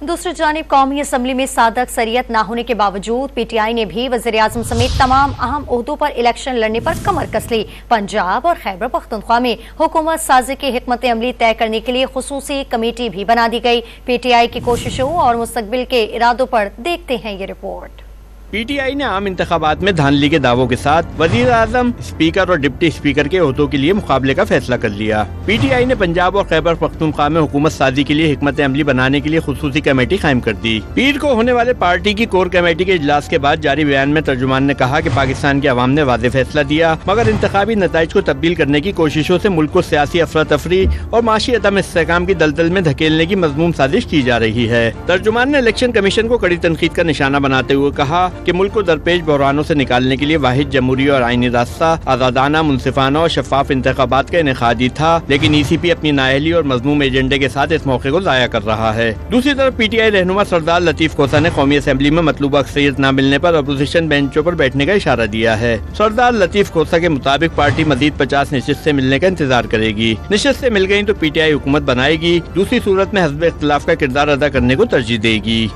दूसरी जानिब कौमी असम्बली में सादक अक्सरियत न होने के बावजूद पीटीआई ने भी वज़ीर-ए-आज़म समेत तमाम अहम ओहदों पर इलेक्शन लड़ने पर कमर कस ली। पंजाब और खैबर पख्तूनख्वा में हुकूमत साजी की हिकमत अमली तय करने के लिए खुसूसी कमेटी भी बना दी गई। पीटीआई की कोशिशों और मुस्तकबिल के इरादों पर देखते हैं ये रिपोर्ट। पीटीआई ने आम इंतखाबात में धांधली के दावों के साथ वजीर आजम, स्पीकर और डिप्टी स्पीकर के ओहदों के लिए मुकाबले का फैसला कर लिया। पीटीआई ने पंजाब और खैबर पख्तूनख्वा में हुकूमत साजी के लिए हिकमत अमली बनाने के लिए खुसूसी कमेटी कायम कर दी। पीर को होने वाले पार्टी की कोर कमेटी के इजलास के बाद जारी बयान में तर्जुमान ने कहा कि पाकिस्तान की आवाम ने वाज़ेह फैसला दिया, मगर इंतखाबी नताइज को तब्दील करने की कोशिशों से मुल्क को सियासी अफरा तफरी और माशी अदम इस्तेहकाम की दलदल में धकेलने की मज़मूम साजिश की जा रही है। तर्जुमान ने इलेक्शन कमीशन को कड़ी तनकीद का निशाना बनाते हुए कहा कि मुल्क को दरपेश बहरानों से निकालने के लिए वाहिद जमहूरी और आईनी रास्ता आज़ादाना, मुनसिफाना और शफाफ इंतखाबात का इनेकाद था, लेकिन ईसीपी अपनी नाअहली और मज़मूम एजेंडे के साथ इस मौके को ज़ाया कर रहा है। दूसरी तरफ पीटीआई रहनुमा सरदार लतीफ खोसा ने कौमी असम्बली में मतलूबा अक्सरियत न मिलने पर अपोजिशन बेंचों पर बैठने का इशारा दिया है। सरदार लतीफ खोसा के मुताबिक पार्टी मजीद 50 नशिस्तें मिलने का इंतजार करेगी। नशिस्तें मिल गयी तो पीटीआई हुकूमत बनाएगी, दूसरी सूरत में हस्ब इख्तिलाफ का किरदार अदा करने को तरजीह देगी।